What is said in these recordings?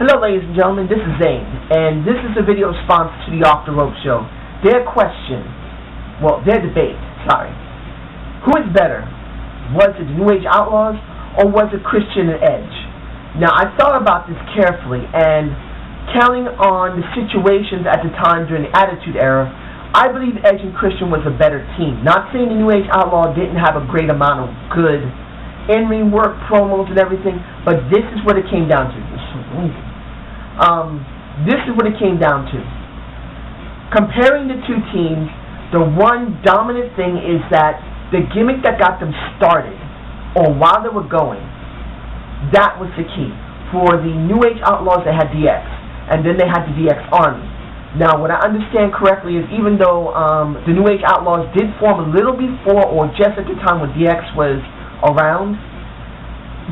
Hello ladies and gentlemen, this is Zane, and this is a video response to the Off the Rope show. Their debate, who is better? Was it the New Age Outlaws, or was it Christian and Edge? Now I thought about this carefully, and counting on the situations at the time during the Attitude Era, I believe Edge and Christian was a better team. Not saying the New Age Outlaw didn't have a great amount of good in-ring work, promos and everything, but this is what it came down to. This is what it came down to. Comparing the two teams, the one dominant thing is that the gimmick that got them started, or while they were going, that was the key. For the New Age Outlaws, they had DX, and then they had the DX Army. Now, what I understand correctly is even though the New Age Outlaws did form a little before or just at the time when DX was around,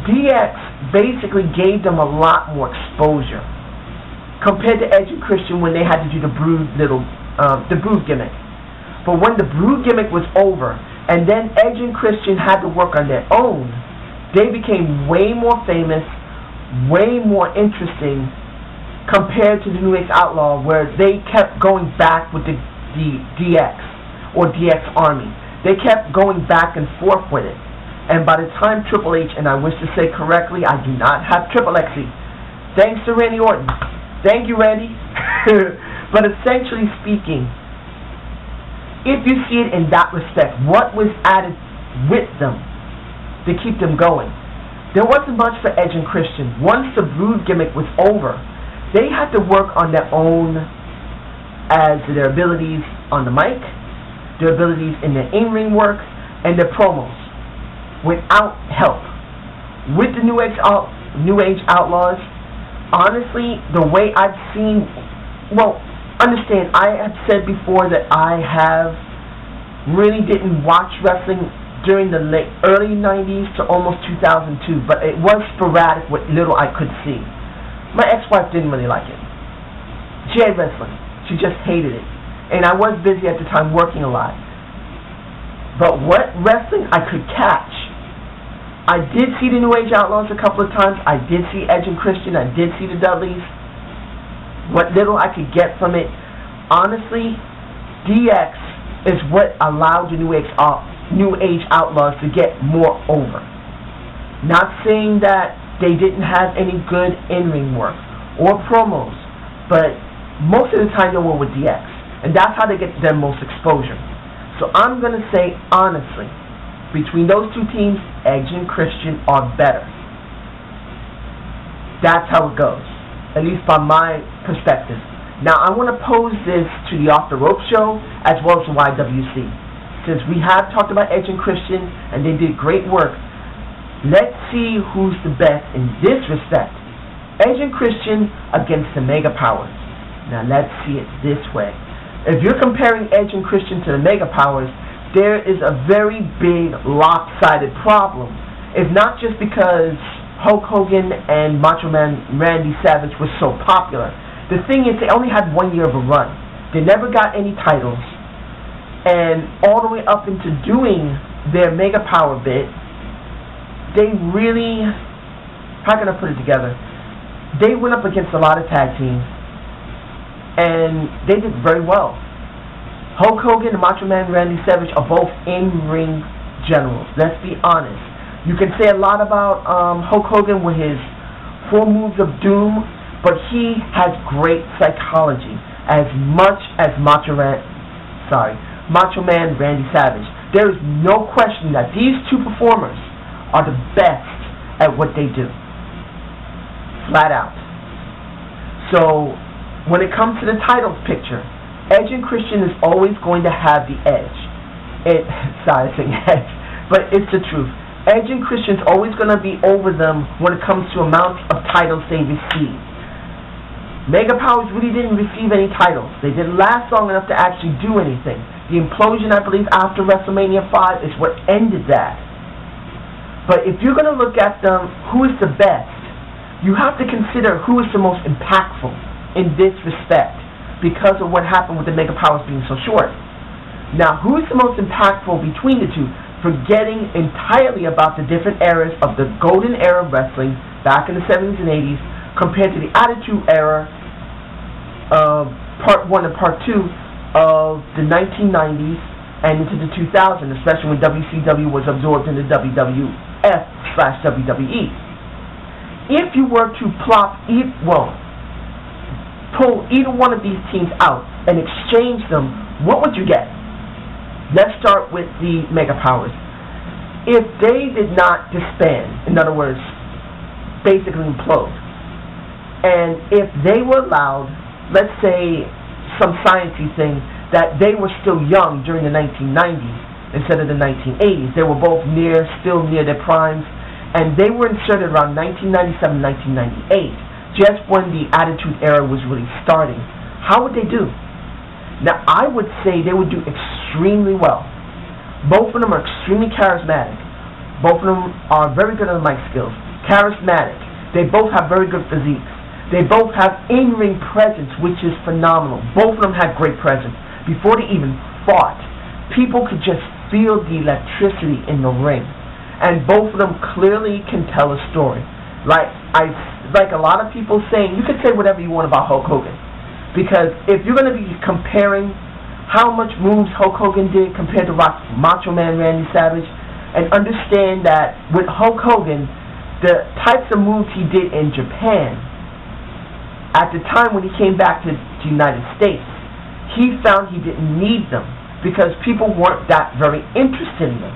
DX basically gave them a lot more exposure compared to Edge and Christian when they had to do the Brood gimmick. But when the Brood gimmick was over, and then Edge and Christian had to work on their own, they became way more famous, way more interesting compared to the New Age Outlaw, where they kept going back with the DX or DX Army. They kept going back and forth with it. And by the time Triple H, and I wish to say correctly, I do not have Triple Xy. Thanks to Randy Orton. Thank you, Randy. But essentially speaking, if you see it in that respect, what was added with them to keep them going? There wasn't much for Edge and Christian. Once the Brood gimmick was over, they had to work on their own as their abilities on the mic, their abilities in their in-ring work, and their promos, without help. With the New Age Outlaws, honestly, the way I've seen, understand, I have said before that I really didn't watch wrestling during the early 90s to almost 2002, but it was sporadic what little I could see. My ex-wife didn't really like it. She hated wrestling. She just hated it. And I was busy at the time working a lot. But what wrestling I could catch, I did see the New Age Outlaws a couple of times. I did see Edge and Christian. I did see the Dudleys. What little I could get from it, honestly, DX is what allowed the New Age Outlaws to get more over. Not saying that they didn't have any good in-ring work or promos, but most of the time they were with DX, and that's how they get their most exposure. So I'm going to say, honestly, between those two teams, Edge and Christian are better. That's how it goes, at least by my perspective. Now, I want to pose this to the Off the Rope show as well as the YWC. Since we have talked about Edge and Christian, and they did great work, let's see who's the best in this respect. Edge and Christian against the Mega Powers. Now, let's see it this way. If you're comparing Edge and Christian to the Mega Powers, there is a very big lopsided problem. It's not just because Hulk Hogan and Macho Man Randy Savage were so popular. The thing is, they only had 1 year of a run. They never got any titles. And all the way up into doing their Mega Power bit, they really, how can I put it together? They went up against a lot of tag teams, and they did very well. Hulk Hogan and Macho Man Randy Savage are both in-ring generals. Let's be honest. You can say a lot about Hulk Hogan with his 4 moves of doom, but he has great psychology as much as Macho Man Randy Savage. There is no question that these two performers are the best at what they do. Flat out. So, when it comes to the titles picture, Edge and Christian is always going to have the edge. Sorry, I say edge, but it's the truth. Edge and Christian is always going to be over them when it comes to amounts of titles they receive. Mega Powers really didn't receive any titles. They didn't last long enough to actually do anything. The implosion, I believe, after WrestleMania 5 is what ended that. But if you're going to look at them, who is the best, you have to consider who is the most impactful in this respect, because of what happened with the Mega Powers being so short. Now, who is the most impactful between the two, forgetting entirely about the different eras of the golden era of wrestling back in the 70s and 80s compared to the Attitude Era of Part 1 and Part 2 of the 1990s and into the 2000s, especially when WCW was absorbed into WWF/WWE. If you were to pull either one of these teams out and exchange them, what would you get? Let's start with the Mega Powers. If they did not disband, in other words, basically implode, and if they were allowed, let's say, some sciencey thing, that they were still young during the 1990s instead of the 1980s, they were both still near their primes, and they were inserted around 1997, 1998, just when the Attitude Era was really starting. How would they do? Now, I would say they would do extremely well. Both of them are extremely charismatic. Both of them are very good at the mic skills. Charismatic. They both have very good physiques. They both have in-ring presence, which is phenomenal. Both of them had great presence. Before they even fought, people could just feel the electricity in the ring. And both of them clearly can tell a story. Like a lot of people saying, you could say whatever you want about Hulk Hogan. Because if you're going to be comparing how much moves Hulk Hogan did compared to Macho Man Randy Savage, and understand that with Hulk Hogan, the types of moves he did in Japan, at the time when he came back to the United States, he found he didn't need them because people weren't that very interested in them.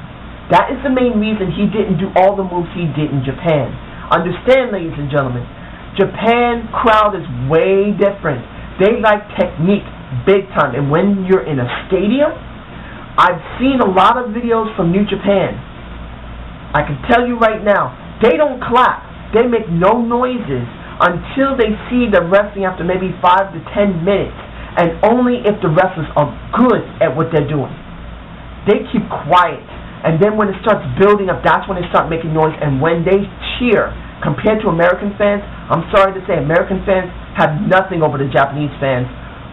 That is the main reason he didn't do all the moves he did in Japan. Understand, ladies and gentlemen, Japan crowd is way different. They like technique big time. And when you're in a stadium, I've seen a lot of videos from New Japan. I can tell you right now, they don't clap. They make no noises until they see the wrestling after maybe 5 to 10 minutes, and only if the wrestlers are good at what they're doing. They keep quiet, and then when it starts building up, that's when they start making noise. And when they cheer, compared to American fans, I'm sorry to say, American fans have nothing over the Japanese fans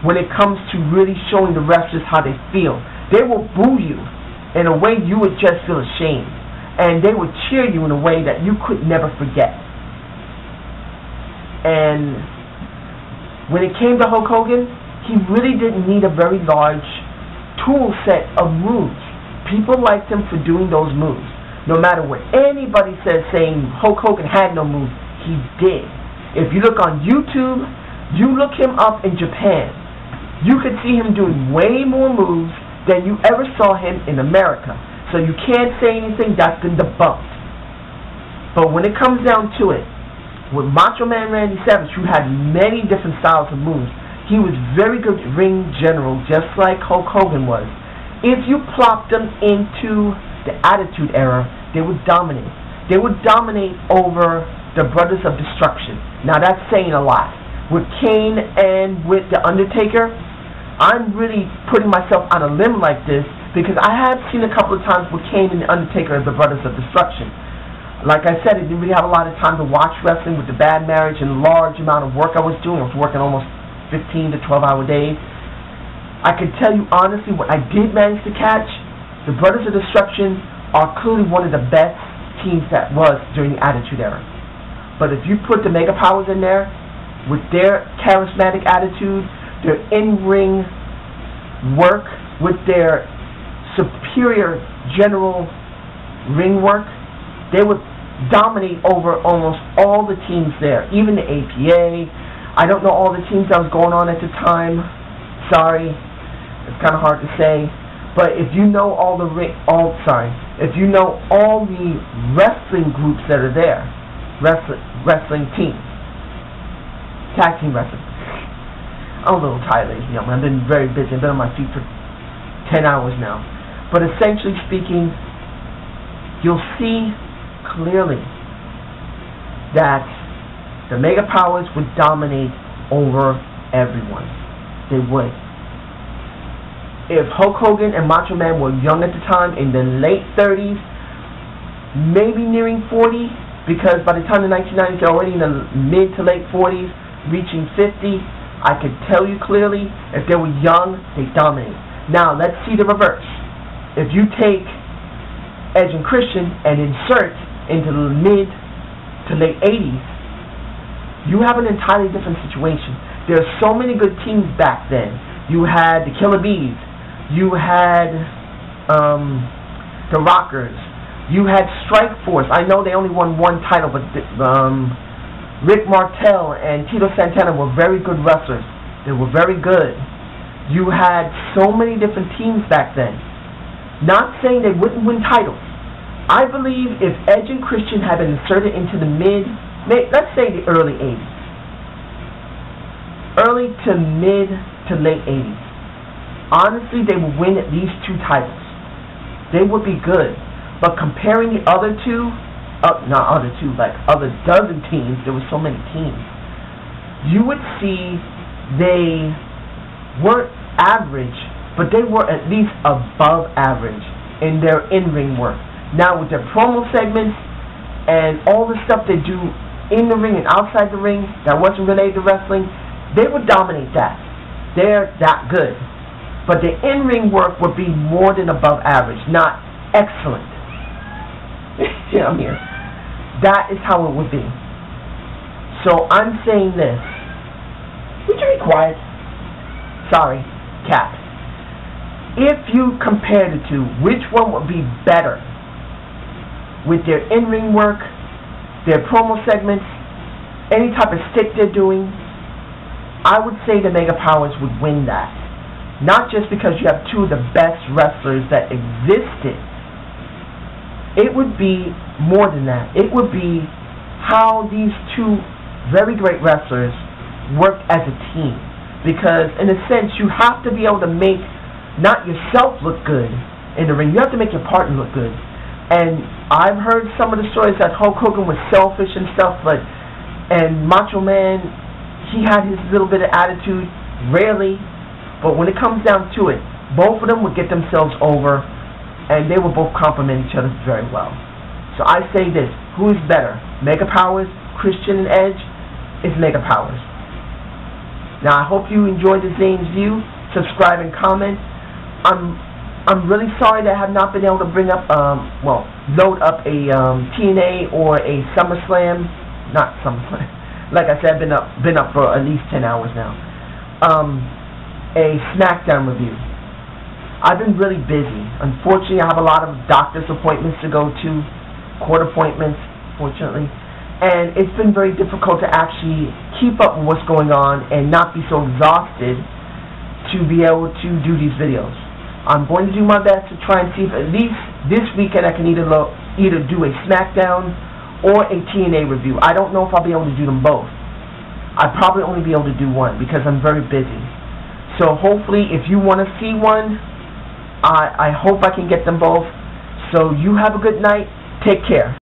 when it comes to really showing the wrestlers how they feel. They will boo you in a way you would just feel ashamed, and they would cheer you in a way that you could never forget. And when it came to Hulk Hogan, he really didn't need a very large tool set of moves. People liked him for doing those moves. No matter what anybody says saying Hulk Hogan had no moves, he did. If you look on YouTube, you look him up in Japan, you could see him doing way more moves than you ever saw him in America. So you can't say anything that's been debunked. But when it comes down to it, with Macho Man Randy Savage, who had many different styles of moves, he was very good ring general, just like Hulk Hogan was. If you plopped them into the Attitude Era, they would dominate. They would dominate over the Brothers of Destruction. Now that's saying a lot. With Kane and with The Undertaker, I'm really putting myself on a limb like this because I have seen a couple of times with Kane and The Undertaker as the Brothers of Destruction. Like I said, I didn't really have a lot of time to watch wrestling with the bad marriage and large amount of work I was doing. I was working almost 15 to 12-hour days. I can tell you honestly, what I did manage to catch, the Brothers of Destruction are clearly one of the best teams that was during the Attitude Era. But if you put the Mega Powers in there, with their charismatic attitude, their in-ring work, with their superior general ring work, they would dominate over almost all the teams there, even the APA. I don't know all the teams that was going on at the time. Sorry, it's kind of hard to say. But if you know if you know all the wrestling groups that are there, wrestling teams, tag team wrestling. I'm a little tired, ladies and gentlemen. I've been very busy. I've been on my feet for 10 hours now. But essentially speaking, you'll see clearly that the Mega Powers would dominate over everyone. They would. If Hulk Hogan and Macho Man were young at the time, in the late 30s, maybe nearing 40, because by the time the 1990s, they're already in the mid to late 40s, reaching 50, I could tell you clearly, if they were young, they dominate. Now, let's see the reverse. If you take Edge and Christian and insert into the mid to late 80s, you have an entirely different situation. There are so many good teams back then. You had the Killer Bees. You had the Rockers. You had Strike Force. I know they only won one title, but Rick Martel and Tito Santana were very good wrestlers. They were very good. You had so many different teams back then. Not saying they wouldn't win titles. I believe if Edge and Christian had been inserted into the let's say the early 80s. Early to mid to late 80s. Honestly, they would win at least 2 titles. They would be good. But comparing the other two, like other dozen teams, there were so many teams, you would see they weren't average, but they were at least above average in their in-ring work. Now with their promo segments and all the stuff they do in the ring and outside the ring that wasn't related to wrestling, they would dominate that. They're that good. But the in-ring work would be more than above average, not excellent. Yeah, I'm here. That is how it would be. So I'm saying this. Would you be quiet? Sorry, cat. If you compare the two, which one would be better? With their in-ring work, their promo segments, any type of stick they're doing, I would say the Mega Powers would win that. Not just because you have 2 of the best wrestlers that existed. It would be more than that. It would be how these 2 very great wrestlers worked as a team. Because in a sense, you have to be able to make not yourself look good in the ring. You have to make your partner look good. And I've heard some of the stories that Hulk Hogan was selfish and stuff, and Macho Man, he had his little bit of attitude, rarely. But when it comes down to it, both of them would get themselves over, and they will both complement each other very well. So I say this, who is better? Mega Powers, Christian and Edge? It's Mega Powers. Now I hope you enjoyed the Zane's View. Subscribe and comment. I'm really sorry that I have not been able to bring up, load up a TNA or a SummerSlam. Not SummerSlam. Like I said, I've been up for at least 10 hours now. A SmackDown review. I've been really busy. Unfortunately, I have a lot of doctor's appointments to go to, court appointments, fortunately, and it's been very difficult to actually keep up with what's going on and not be so exhausted to be able to do these videos. I'm going to do my best to try and see if at least this weekend I can either do a SmackDown or a TNA review. I don't know if I'll be able to do them both. I'd probably only be able to do one because I'm very busy. So hopefully if you want to see one, I hope I can get them both. So you have a good night. Take care.